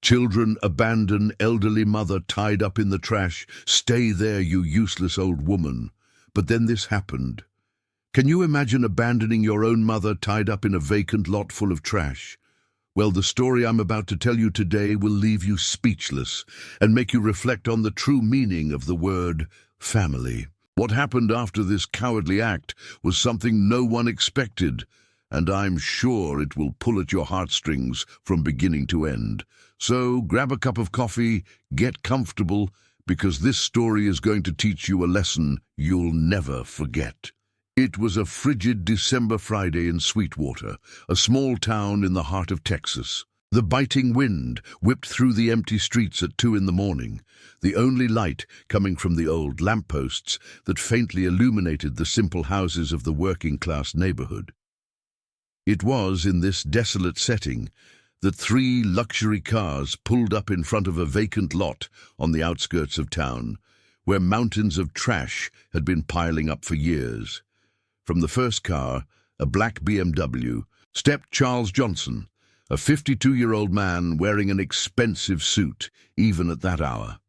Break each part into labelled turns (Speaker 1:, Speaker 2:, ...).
Speaker 1: Children abandon elderly mother tied up in the trash. Stay there, you useless old woman. But then this happened. Can you imagine abandoning your own mother tied up in a vacant lot full of trash? Well, the story I'm about to tell you today will leave you speechless and make you reflect on the true meaning of the word family. What happened after this cowardly act was something no one expected, and I'm sure it will pull at your heartstrings from beginning to end. So grab a cup of coffee, get comfortable, because this story is going to teach you a lesson you'll never forget. It was a frigid December Friday in Sweetwater, a small town in the heart of Texas. The biting wind whipped through the empty streets at 2 a.m, the only light coming from the old lampposts that faintly illuminated the simple houses of the working-class neighborhood. It was in this desolate setting that 3 luxury cars pulled up in front of a vacant lot on the outskirts of town, where mountains of trash had been piling up for years. From the first car, a black BMW, stepped Charles Johnson, a 52-year-old man wearing an expensive suit, even at that hour.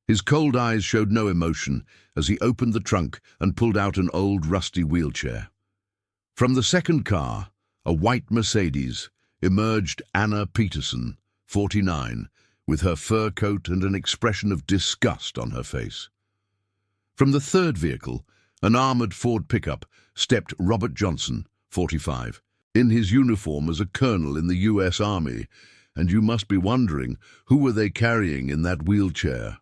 Speaker 1: His cold eyes showed no emotion as he opened the trunk and pulled out an old rusty wheelchair. From the second car, a white Mercedes, emerged Anna Peterson, 49, with her fur coat and an expression of disgust on her face. From the third vehicle, an armored Ford pickup, stepped Robert Johnson, 45, in his uniform as a colonel in the U.S. Army, and you must be wondering, who were they carrying in that wheelchair?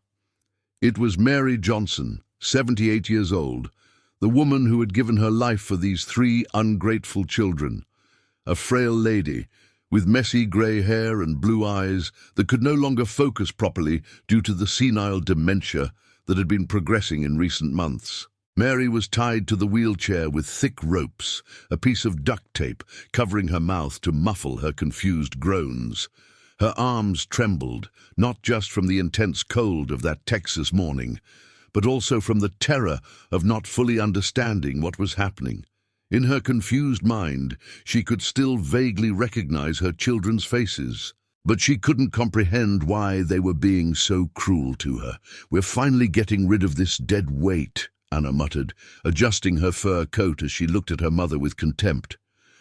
Speaker 1: It was Mary Johnson, 78 years old, the woman who had given her life for these 3 ungrateful children, a frail lady with messy grey hair and blue eyes that could no longer focus properly due to the senile dementia that had been progressing in recent months. Mary was tied to the wheelchair with thick ropes, a piece of duct tape covering her mouth to muffle her confused groans. Her arms trembled, not just from the intense cold of that Texas morning, but also from the terror of not fully understanding what was happening. In her confused mind, she could still vaguely recognize her children's faces, but she couldn't comprehend why they were being so cruel to her. "We're finally getting rid of this dead weight," Anna muttered, adjusting her fur coat as she looked at her mother with contempt.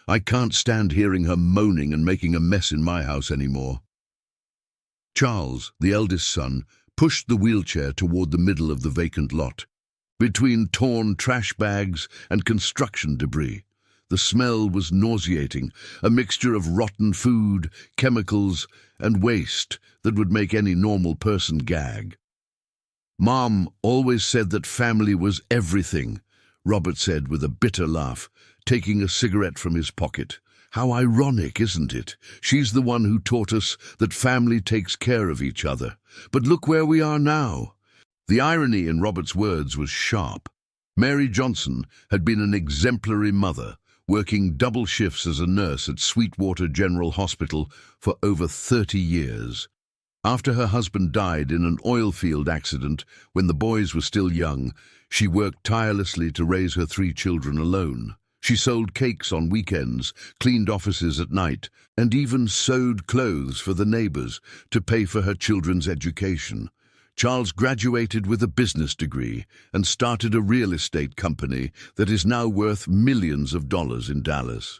Speaker 1: "I can't stand hearing her moaning and making a mess in my house anymore." Charles, the eldest son, pushed the wheelchair toward the middle of the vacant lot. Between torn trash bags and construction debris, the smell was nauseating, a mixture of rotten food, chemicals, and waste that would make any normal person gag. "Mom always said that family was everything," Robert said with a bitter laugh, taking a cigarette from his pocket. "How ironic, isn't it? She's the one who taught us that family takes care of each other. But look where we are now." The irony in Robert's words was sharp. Mary Johnson had been an exemplary mother, working double shifts as a nurse at Sweetwater General Hospital for over 30 years. After her husband died in an oil field accident when the boys were still young, she worked tirelessly to raise her 3 children alone. She sold cakes on weekends, cleaned offices at night, and even sewed clothes for the neighbors to pay for her children's education. Charles graduated with a business degree and started a real estate company that is now worth millions of dollars in Dallas.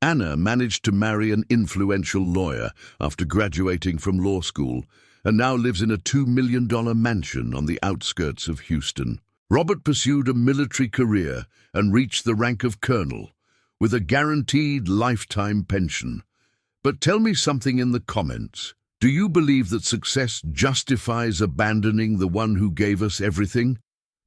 Speaker 1: Anna managed to marry an influential lawyer after graduating from law school and now lives in a $2 million mansion on the outskirts of Houston. Robert pursued a military career and reached the rank of colonel, with a guaranteed lifetime pension. But tell me something in the comments. Do you believe that success justifies abandoning the one who gave us everything?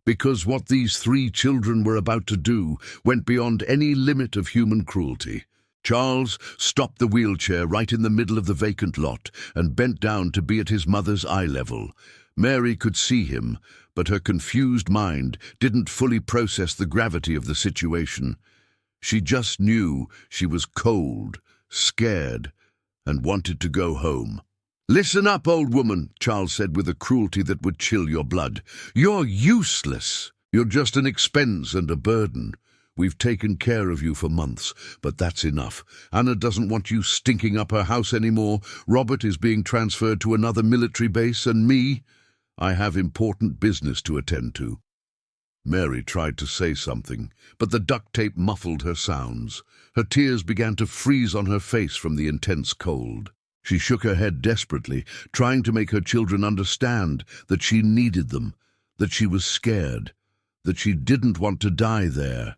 Speaker 1: Because what these 3 children were about to do went beyond any limit of human cruelty. Charles stopped the wheelchair right in the middle of the vacant lot and bent down to be at his mother's eye level. Mary could see him, but her confused mind didn't fully process the gravity of the situation. She just knew she was cold, scared, and wanted to go home. "Listen up, old woman," Charles said with a cruelty that would chill your blood. "You're useless. You're just an expense and a burden. We've taken care of you for months, but that's enough. Anna doesn't want you stinking up her house anymore. Robert is being transferred to another military base, and me, I have important business to attend to." Mary tried to say something, but the duct tape muffled her sounds. Her tears began to freeze on her face from the intense cold. She shook her head desperately, trying to make her children understand that she needed them, that she was scared, that she didn't want to die there.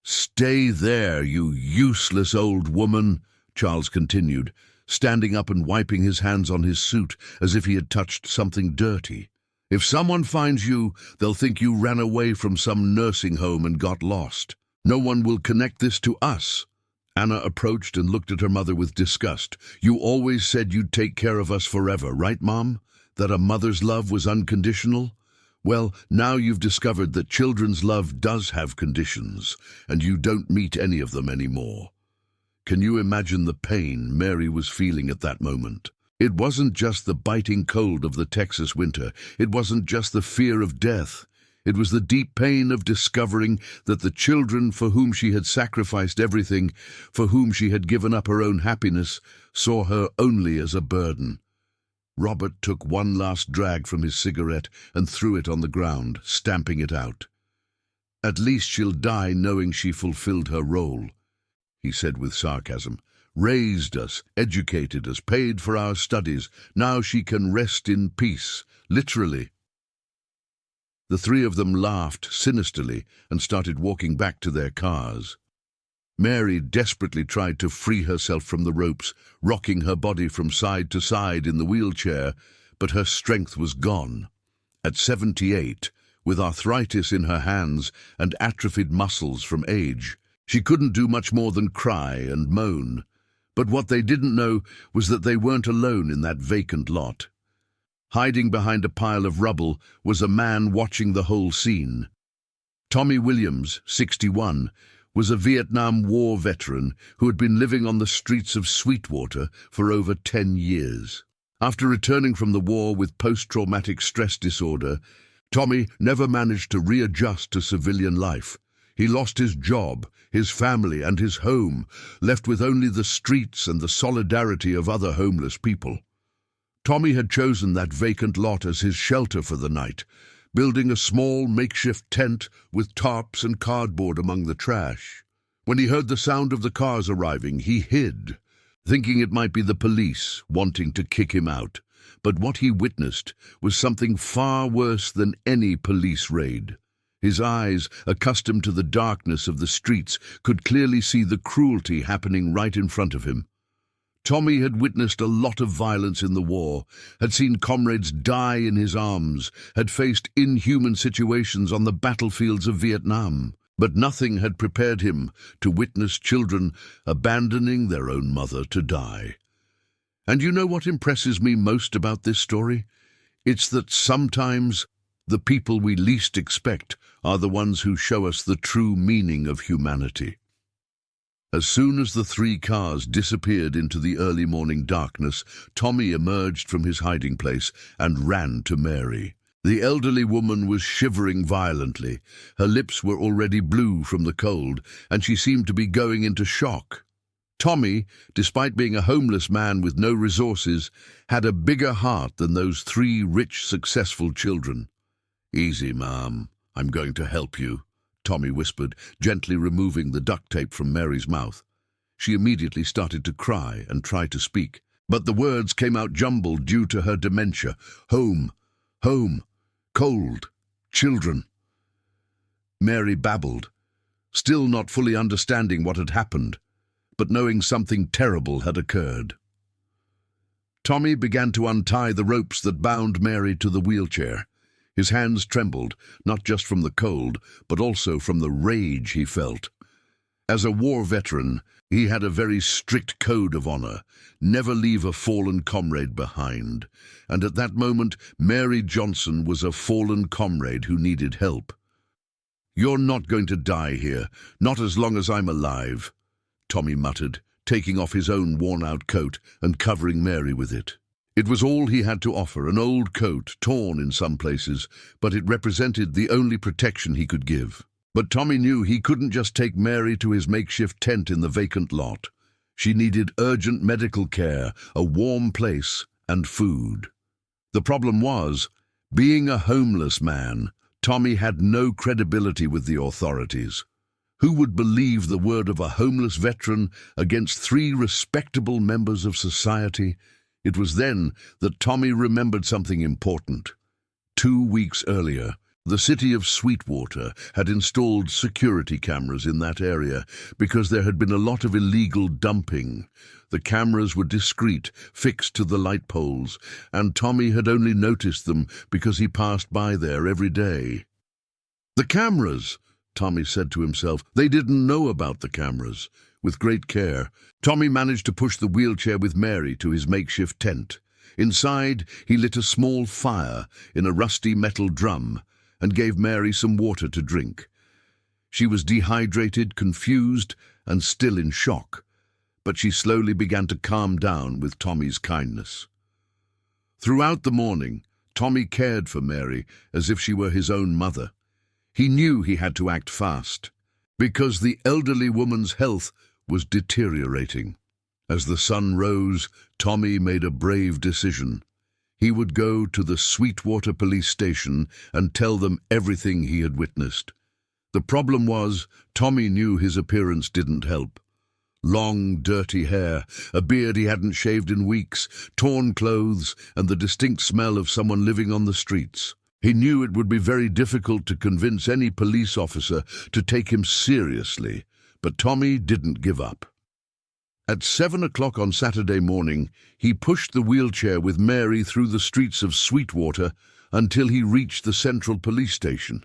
Speaker 1: "Stay there, you useless old woman," Charles continued, standing up and wiping his hands on his suit as if he had touched something dirty. "If someone finds you, they'll think you ran away from some nursing home and got lost. No one will connect this to us." Anna approached and looked at her mother with disgust. "You always said you'd take care of us forever, right, Mom? That a mother's love was unconditional? Well, now you've discovered that children's love does have conditions, and you don't meet any of them anymore." Can you imagine the pain Mary was feeling at that moment? It wasn't just the biting cold of the Texas winter. It wasn't just the fear of death. It was the deep pain of discovering that the children for whom she had sacrificed everything, for whom she had given up her own happiness, saw her only as a burden. Robert took one last drag from his cigarette and threw it on the ground, stamping it out. "At least she'll die knowing she fulfilled her role," he said with sarcasm. "Raised us, educated us, paid for our studies. Now she can rest in peace, literally." The three of them laughed sinisterly and started walking back to their cars. Mary desperately tried to free herself from the ropes, rocking her body from side to side in the wheelchair, but her strength was gone. At 78, with arthritis in her hands and atrophied muscles from age, she couldn't do much more than cry and moan. But what they didn't know was that they weren't alone in that vacant lot. Hiding behind a pile of rubble was a man watching the whole scene. Tommy Williams, 61, was a Vietnam War veteran who had been living on the streets of Sweetwater for over 10 years. After returning from the war with post-traumatic stress disorder, Tommy never managed to readjust to civilian life. He lost his job, his family, and his home, left with only the streets and the solidarity of other homeless people. Tommy had chosen that vacant lot as his shelter for the night, building a small makeshift tent with tarps and cardboard among the trash. When he heard the sound of the cars arriving, he hid, thinking it might be the police wanting to kick him out. But what he witnessed was something far worse than any police raid. His eyes, accustomed to the darkness of the streets, could clearly see the cruelty happening right in front of him. Tommy had witnessed a lot of violence in the war, had seen comrades die in his arms, had faced inhuman situations on the battlefields of Vietnam. But nothing had prepared him to witness children abandoning their own mother to die. And you know what impresses me most about this story? It's that sometimes the people we least expect are the ones who show us the true meaning of humanity. As soon as the three cars disappeared into the early morning darkness, Tommy emerged from his hiding place and ran to Mary. The elderly woman was shivering violently. Her lips were already blue from the cold, and she seemed to be going into shock. Tommy, despite being a homeless man with no resources, had a bigger heart than those three rich, successful children. "Easy, Mom. I'm going to help you," Tommy whispered, gently removing the duct tape from Mary's mouth. She immediately started to cry and try to speak, but the words came out jumbled due to her dementia. Home, home, cold, children. Mary babbled, still not fully understanding what had happened, but knowing something terrible had occurred. Tommy began to untie the ropes that bound Mary to the wheelchair. His hands trembled, not just from the cold, but also from the rage he felt. As a war veteran, he had a very strict code of honor: never leave a fallen comrade behind. And at that moment, Mary Johnson was a fallen comrade who needed help. "You're not going to die here, not as long as I'm alive," Tommy muttered, taking off his own worn-out coat and covering Mary with it. It was all he had to offer, an old coat, torn in some places, but it represented the only protection he could give. But Tommy knew he couldn't just take Mary to his makeshift tent in the vacant lot. She needed urgent medical care, a warm place, and food. The problem was, being a homeless man, Tommy had no credibility with the authorities. Who would believe the word of a homeless veteran against 3 respectable members of society? It was then that Tommy remembered something important. 2 weeks earlier, the city of Sweetwater had installed security cameras in that area because there had been a lot of illegal dumping. The cameras were discreet, fixed to the light poles, and Tommy had only noticed them because he passed by there every day. "The cameras," Tommy said to himself. They didn't know about the cameras. With great care, Tommy managed to push the wheelchair with Mary to his makeshift tent. Inside, he lit a small fire in a rusty metal drum and gave Mary some water to drink. She was dehydrated, confused, and still in shock, but she slowly began to calm down with Tommy's kindness. Throughout the morning, Tommy cared for Mary as if she were his own mother. He knew he had to act fast, because the elderly woman's health was deteriorating. As the sun rose, Tommy made a brave decision. He would go to the Sweetwater police station and tell them everything he had witnessed. The problem was, Tommy knew his appearance didn't help. Long, dirty hair, a beard he hadn't shaved in weeks, torn clothes, and the distinct smell of someone living on the streets. He knew it would be very difficult to convince any police officer to take him seriously, but Tommy didn't give up. At 7 o'clock on Saturday morning, he pushed the wheelchair with Mary through the streets of Sweetwater until he reached the central police station.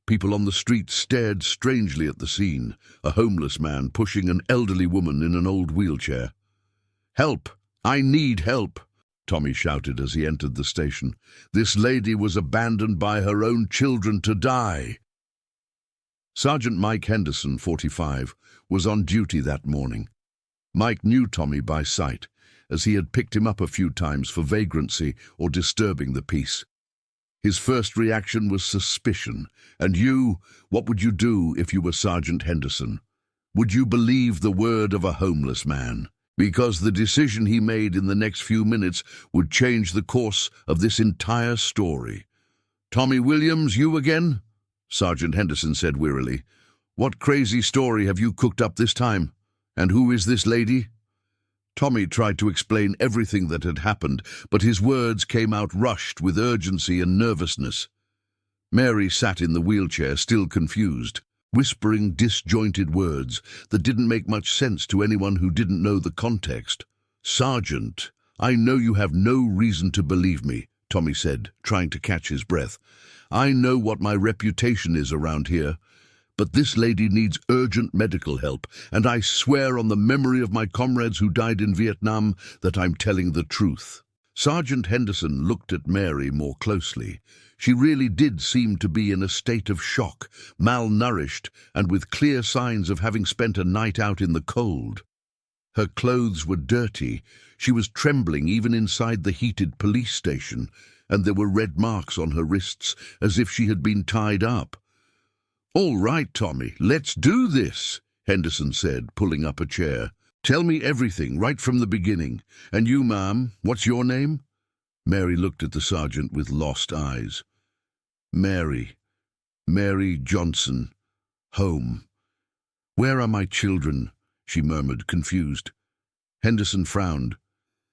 Speaker 1: People on the street stared strangely at the scene, a homeless man pushing an elderly woman in an old wheelchair. "Help! I need help!" Tommy shouted as he entered the station. "This lady was abandoned by her own children to die." Sergeant Mike Henderson, 45, was on duty that morning. Mike knew Tommy by sight, as he had picked him up a few times for vagrancy or disturbing the peace. His first reaction was suspicion. And you, what would you do if you were Sergeant Henderson? Would you believe the word of a homeless man? Because the decision he made in the next few minutes would change the course of this entire story. "Tommy Williams, you again?" Sergeant Henderson said wearily. "What crazy story have you cooked up this time? And who is this lady?" Tommy tried to explain everything that had happened, but his words came out rushed with urgency and nervousness. Mary sat in the wheelchair, still confused, whispering disjointed words that didn't make much sense to anyone who didn't know the context. "Sergeant, I know you have no reason to believe me," Tommy said, trying to catch his breath. "I know what my reputation is around here. But this lady needs urgent medical help, and I swear on the memory of my comrades who died in Vietnam that I'm telling the truth." Sergeant Henderson looked at Mary more closely. She really did seem to be in a state of shock, malnourished, and with clear signs of having spent a night out in the cold. Her clothes were dirty, she was trembling even inside the heated police station, and there were red marks on her wrists as if she had been tied up. "All right, Tommy, let's do this," Henderson said, pulling up a chair. "Tell me everything, right from the beginning. And you, ma'am, what's your name?" Mary looked at the sergeant with lost eyes. Mary Johnson. Home. Where are my children?" she murmured, confused. Henderson frowned.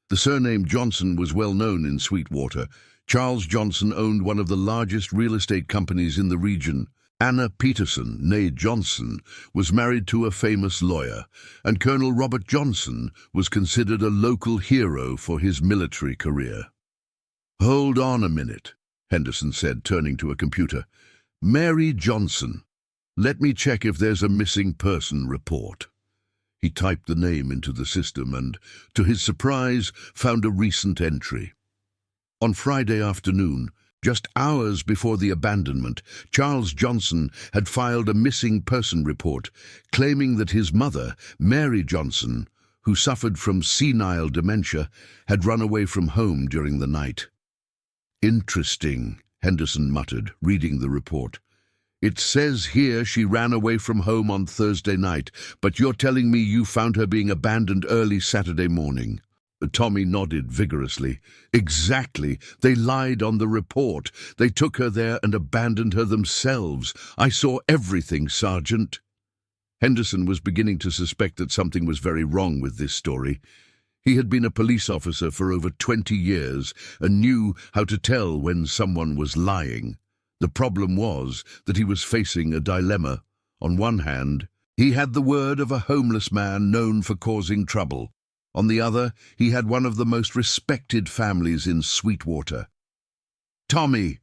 Speaker 1: The surname Johnson was well known in Sweetwater. Charles Johnson owned one of the largest real estate companies in the region. Anna Peterson, née Johnson, was married to a famous lawyer, and Colonel Robert Johnson was considered a local hero for his military career. "Hold on a minute," Henderson said, turning to a computer. "Mary Johnson. Let me check if there's a missing person report." He typed the name into the system and, to his surprise, found a recent entry. On Friday afternoon, just hours before the abandonment, Charles Johnson had filed a missing person report, claiming that his mother, Mary Johnson, who suffered from senile dementia, had run away from home during the night. "Interesting," Henderson muttered, reading the report. It says here she ran away from home on Thursday night, but you're telling me you found her being abandoned early Saturday morning." Tommy nodded vigorously. "Exactly. They lied on the report. They took her there and abandoned her themselves. I saw everything, Sergeant." Henderson was beginning to suspect that something was very wrong with this story. He had been a police officer for over 20 years and knew how to tell when someone was lying. The problem was that he was facing a dilemma. On one hand, he had the word of a homeless man known for causing trouble. On the other, he had one of the most respected families in Sweetwater. "Tommy,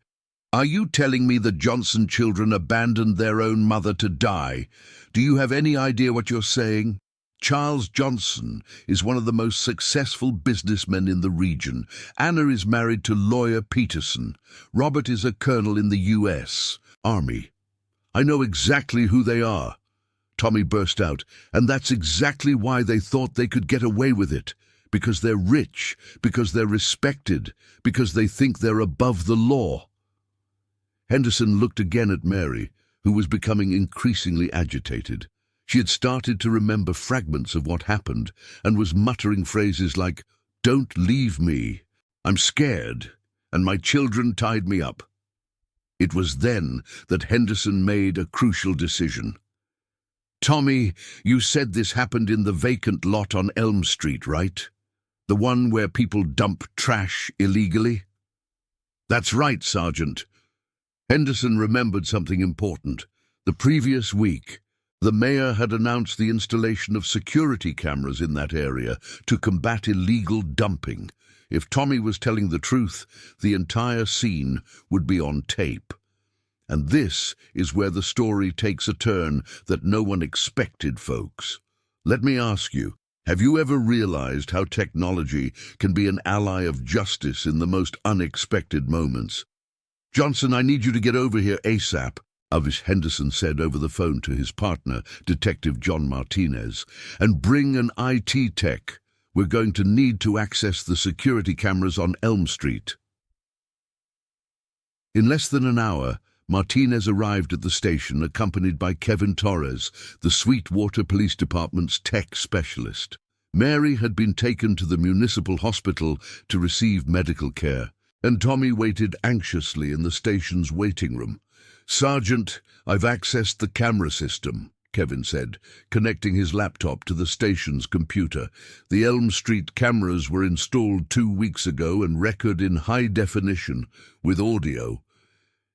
Speaker 1: are you telling me the Johnson children abandoned their own mother to die? Do you have any idea what you're saying? Charles Johnson is one of the most successful businessmen in the region. Anna is married to lawyer Peterson. Robert is a colonel in the U.S. Army. I know exactly who they are." Tommy burst out, "and that's exactly why they thought they could get away with it. Because they're rich, because they're respected, because they think they're above the law." Henderson looked again at Mary, who was becoming increasingly agitated. She had started to remember fragments of what happened and was muttering phrases like, "Don't leave me. I'm scared, and my children tied me up." It was then that Henderson made a crucial decision. "Tommy, you said this happened in the vacant lot on Elm Street, right? The one where people dump trash illegally?" "That's right, Sergeant." Henderson remembered something important. The previous week, the mayor had announced the installation of security cameras in that area to combat illegal dumping. If Tommy was telling the truth, the entire scene would be on tape. And this is where the story takes a turn that no one expected, folks. Let me ask you, have you ever realized how technology can be an ally of justice in the most unexpected moments? "Johnson, I need you to get over here ASAP," Avish Henderson said over the phone to his partner, Detective John Martinez, "and bring an IT tech. We're going to need to access the security cameras on Elm Street." In less than an hour, Martinez arrived at the station accompanied by Kevin Torres, the Sweetwater Police Department's tech specialist. Mary had been taken to the municipal hospital to receive medical care, and Tommy waited anxiously in the station's waiting room. "Sergeant, I've accessed the camera system," Kevin said, connecting his laptop to the station's computer. "The Elm Street cameras were installed 2 weeks ago and record in high definition, with audio."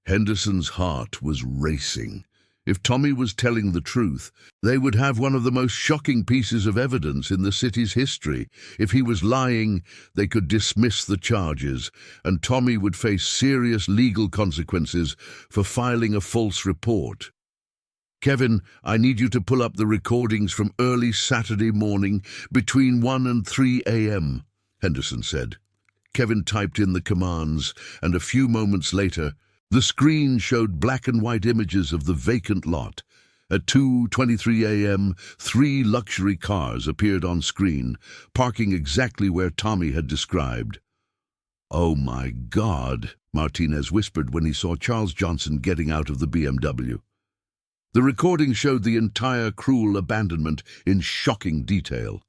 Speaker 1: Henderson's heart was racing. If Tommy was telling the truth, they would have one of the most shocking pieces of evidence in the city's history. If he was lying, they could dismiss the charges, and Tommy would face serious legal consequences for filing a false report. "Kevin, I need you to pull up the recordings from early Saturday morning between 1 and 3 a.m., Henderson said. Kevin typed in the commands, and a few moments later, the screen showed black and white images of the vacant lot. At 2:23 a.m., 3 luxury cars appeared on screen, parking exactly where Tommy had described. "Oh my God," Martinez whispered when he saw Charles Johnson getting out of the BMW. The recording showed the entire cruel abandonment in shocking detail.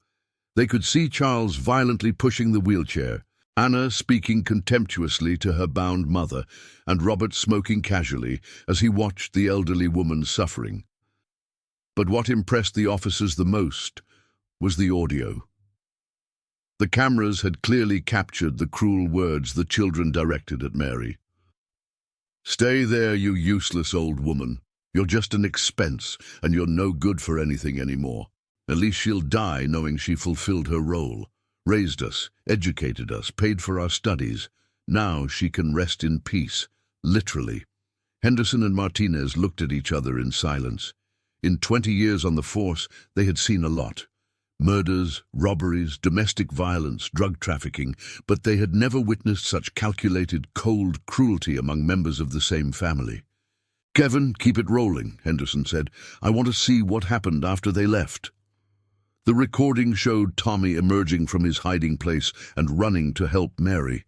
Speaker 1: They could see Charles violently pushing the wheelchair, Anna speaking contemptuously to her bound mother, and Robert smoking casually as he watched the elderly woman suffering. But what impressed the officers the most was the audio. The cameras had clearly captured the cruel words the children directed at Mary. "Stay there, you useless old woman. You're just an expense, and you're no good for anything anymore. At least she'll die knowing she fulfilled her role. Raised us, educated us, paid for our studies. Now she can rest in peace, literally." Henderson and Martinez looked at each other in silence. In 20 years on the force, they had seen a lot. Murders, robberies, domestic violence, drug trafficking, but they had never witnessed such calculated, cold cruelty among members of the same family. "Kevin, keep it rolling," Henderson said. "I want to see what happened after they left." The recording showed Tommy emerging from his hiding place and running to help Mary.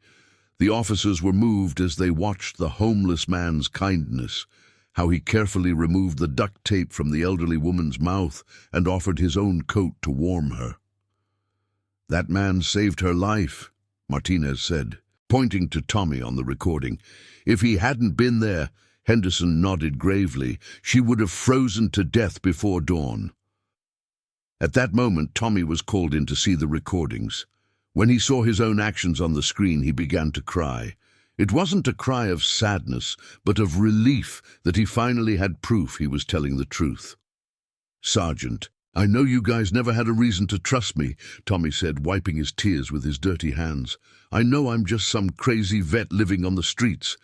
Speaker 1: The officers were moved as they watched the homeless man's kindness. how he carefully removed the duct tape from the elderly woman's mouth and offered his own coat to warm her. "That man saved her life," Martinez said, pointing to Tommy on the recording. "If he hadn't been there," Henderson nodded gravely, "she would have frozen to death before dawn." At that moment, Tommy was called in to see the recordings. When he saw his own actions on the screen, he began to cry. It wasn't a cry of sadness, but of relief that he finally had proof he was telling the truth. "Sergeant, I know you guys never had a reason to trust me," Tommy said, wiping his tears with his dirty hands. "I know I'm just some crazy vet living on the streets,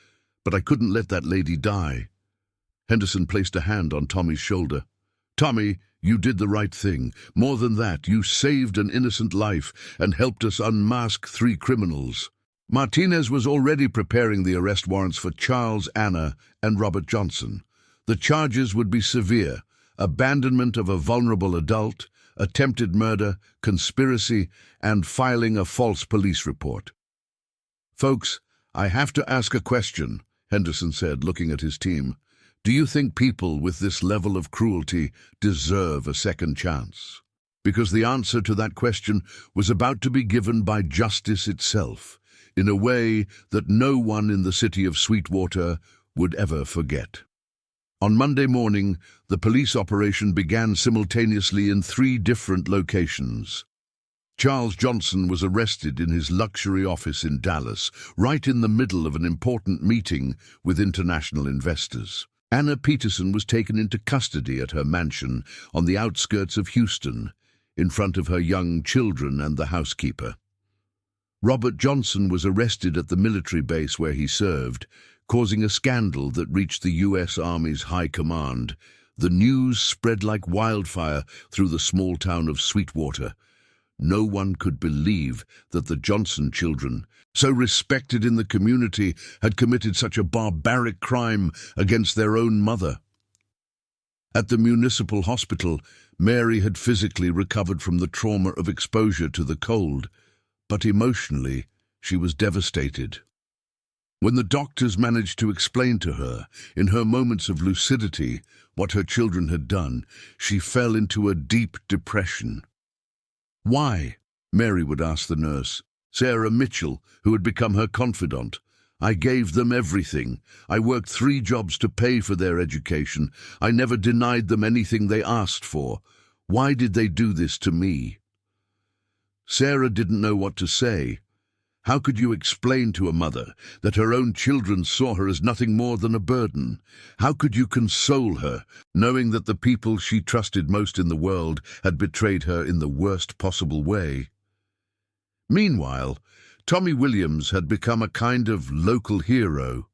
Speaker 1: but I couldn't let that lady die." Henderson placed a hand on Tommy's shoulder. "Tommy, you did the right thing. More than that, you saved an innocent life and helped us unmask 3 criminals." Martinez was already preparing the arrest warrants for Charles, Anna, and Robert Johnson. The charges would be severe: abandonment of a vulnerable adult, attempted murder, conspiracy, and filing a false police report. "Folks, I have to ask a question," Henderson said, looking at his team. "Do you think people with this level of cruelty deserve a second chance?" Because the answer to that question was about to be given by justice itself, in a way that no one in the city of Sweetwater would ever forget. On Monday morning, the police operation began simultaneously in 3 different locations. Charles Johnson was arrested in his luxury office in Dallas, right in the middle of an important meeting with international investors. Anna Peterson was taken into custody at her mansion on the outskirts of Houston, in front of her young children and the housekeeper. Robert Johnson was arrested at the military base where he served, causing a scandal that reached the U.S. Army's high command. The news spread like wildfire through the small town of Sweetwater. No one could believe that the Johnson children, so respected in the community, had committed such a barbaric crime against their own mother. At the municipal hospital, Mary had physically recovered from the trauma of exposure to the cold, but emotionally, she was devastated. When the doctors managed to explain to her, in her moments of lucidity, what her children had done, she fell into a deep depression. "Why?" Mary would ask the nurse, Sarah Mitchell, who had become her confidant. "I gave them everything. I worked 3 jobs to pay for their education. I never denied them anything they asked for. Why did they do this to me?" Sarah didn't know what to say. How could you explain to a mother that her own children saw her as nothing more than a burden? How could you console her, knowing that the people she trusted most in the world had betrayed her in the worst possible way? Meanwhile, Tommy Williams had become a kind of local hero.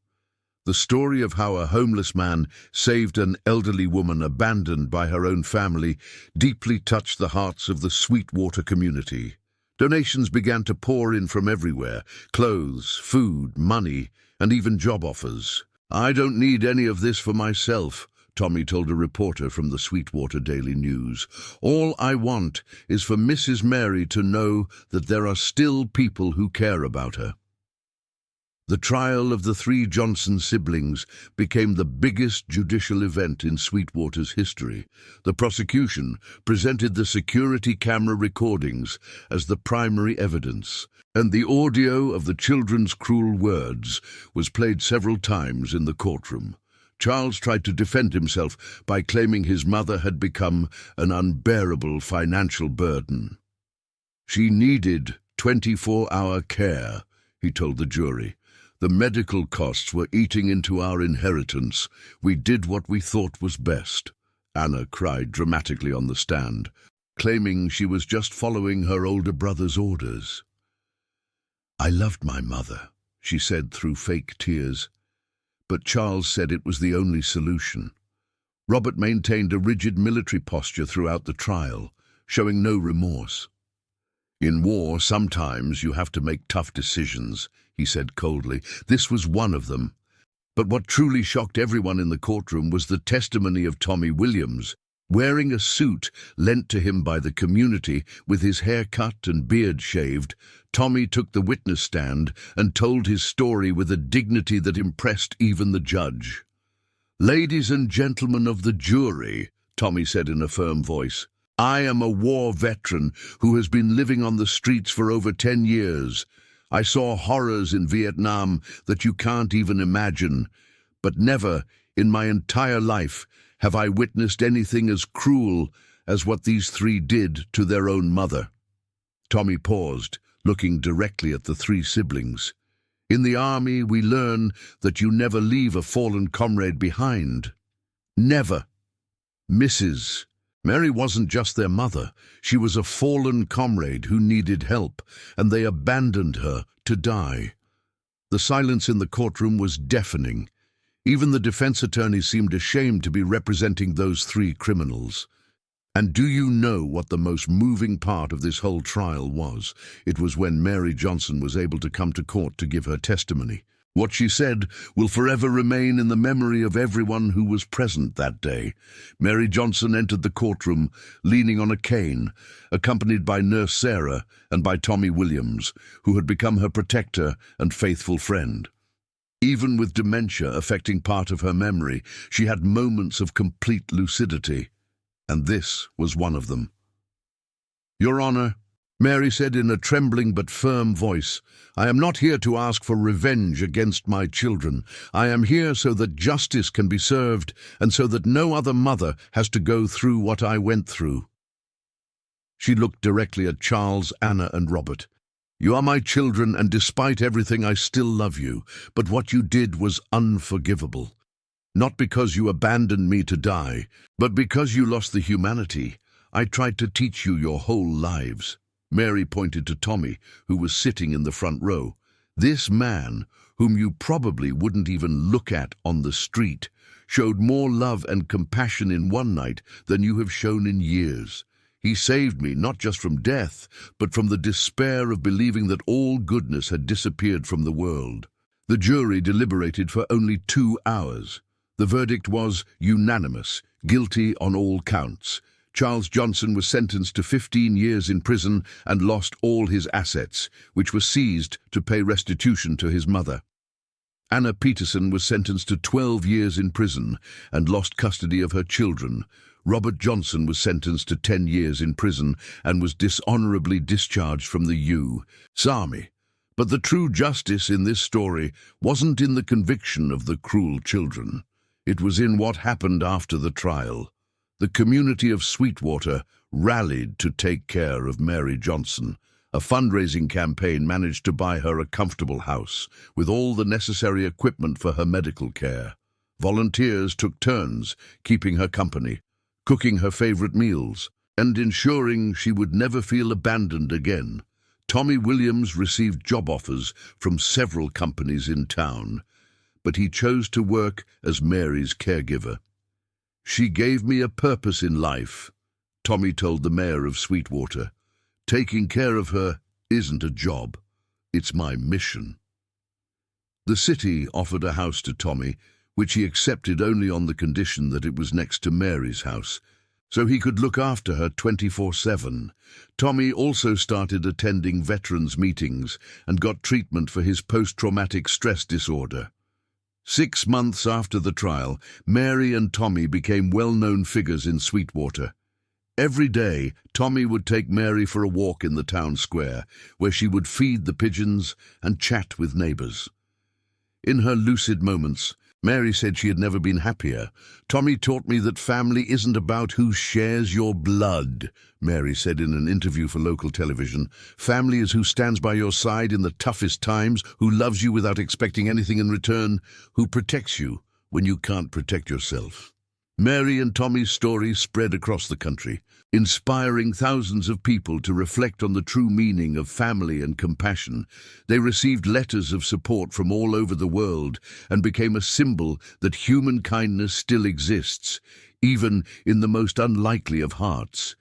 Speaker 1: The story of how a homeless man saved an elderly woman abandoned by her own family deeply touched the hearts of the Sweetwater community. Donations began to pour in from everywhere: clothes, food, money, and even job offers. "I don't need any of this for myself," Tommy told a reporter from the Sweetwater Daily News. "All I want is for Mrs. Mary to know that there are still people who care about her." The trial of the 3 Johnson siblings became the biggest judicial event in Sweetwater's history. The prosecution presented the security camera recordings as the primary evidence, and the audio of the children's cruel words was played several times in the courtroom. Charles tried to defend himself by claiming his mother had become an unbearable financial burden. "She needed 24-hour care," he told the jury. "The medical costs were eating into our inheritance. We did what we thought was best." Anna cried dramatically on the stand, claiming she was just following her older brother's orders. "I loved my mother," she said through fake tears. But Charles said it was the only solution. Robert maintained a rigid military posture throughout the trial, showing no remorse. "In war, sometimes you have to make tough decisions," he said coldly. This was one of them. But what truly shocked everyone in the courtroom was the testimony of Tommy Williams. Wearing a suit lent to him by the community, with his hair cut and beard shaved, Tommy took the witness stand and told his story with a dignity that impressed even the judge. "Ladies and gentlemen of the jury," Tommy said in a firm voice, "I am a war veteran who has been living on the streets for over 10 years. I saw horrors in Vietnam that you can't even imagine, but never in my entire life have I witnessed anything as cruel as what these three did to their own mother." Tommy paused, looking directly at the three siblings. "In the army, we learn that you never leave a fallen comrade behind. Never. Mrs. Mary wasn't just their mother. She was a fallen comrade who needed help, and they abandoned her to die." The silence in the courtroom was deafening. Even the defense attorney seemed ashamed to be representing those three criminals. And do you know what the most moving part of this whole trial was? It was when Mary Johnson was able to come to court to give her testimony. What she said will forever remain in the memory of everyone who was present that day. Mary Johnson entered the courtroom leaning on a cane, accompanied by Nurse Sarah and by Tommy Williams, who had become her protector and faithful friend. Even with dementia affecting part of her memory, she had moments of complete lucidity, and this was one of them. "Your Honor," Mary said in a trembling but firm voice, "I am not here to ask for revenge against my children. I am here so that justice can be served and so that no other mother has to go through what I went through." She looked directly at Charles, Anna, and Robert. "You are my children, and despite everything I still love you, but what you did was unforgivable. Not because you abandoned me to die, but because you lost the humanity I tried to teach you your whole lives." Mary pointed to Tommy, who was sitting in the front row. "This man, whom you probably wouldn't even look at on the street, showed more love and compassion in one night than you have shown in years. He saved me not just from death, but from the despair of believing that all goodness had disappeared from the world." The jury deliberated for only 2 hours. The verdict was unanimous, guilty on all counts. Charles Johnson was sentenced to 15 years in prison and lost all his assets, which were seized to pay restitution to his mother. Anna Peterson was sentenced to 12 years in prison and lost custody of her children. Robert Johnson was sentenced to 10 years in prison and was dishonorably discharged from the U.S. Army. But the true justice in this story wasn't in the conviction of the cruel children. It was in what happened after the trial. The community of Sweetwater rallied to take care of Mary Johnson. A fundraising campaign managed to buy her a comfortable house, with all the necessary equipment for her medical care. Volunteers took turns keeping her company, cooking her favorite meals, and ensuring she would never feel abandoned again. Tommy Williams received job offers from several companies in town, but he chose to work as Mary's caregiver. "She gave me a purpose in life," Tommy told the mayor of Sweetwater. "Taking care of her isn't a job, it's my mission." The city offered a house to Tommy, which he accepted only on the condition that it was next to Mary's house, so he could look after her 24/7. Tommy also started attending veterans' meetings and got treatment for his post-traumatic stress disorder. 6 months after the trial, Mary and Tommy became well-known figures in Sweetwater. Every day, Tommy would take Mary for a walk in the town square, where she would feed the pigeons and chat with neighbors. In her lucid moments, Mary said she had never been happier. "Tommy taught me that family isn't about who shares your blood," Mary said in an interview for local television. "Family is who stands by your side in the toughest times, who loves you without expecting anything in return, who protects you when you can't protect yourself." Mary and Tommy's story spread across the country, inspiring thousands of people to reflect on the true meaning of family and compassion. They received letters of support from all over the world and became a symbol that human kindness still exists, even in the most unlikely of hearts.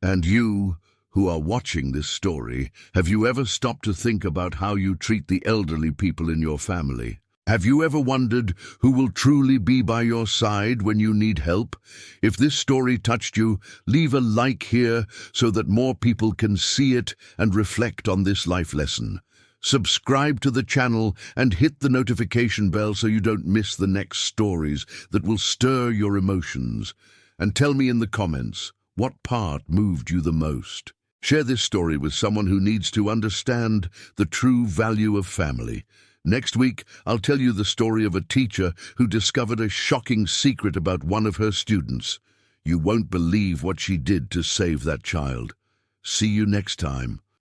Speaker 1: And you, who are watching this story, have you ever stopped to think about how you treat the elderly people in your family? Have you ever wondered who will truly be by your side when you need help? If this story touched you, leave a like here so that more people can see it and reflect on this life lesson. Subscribe to the channel and hit the notification bell so you don't miss the next stories that will stir your emotions. And tell me in the comments, what part moved you the most? Share this story with someone who needs to understand the true value of family. Next week, I'll tell you the story of a teacher who discovered a shocking secret about one of her students. You won't believe what she did to save that child. See you next time.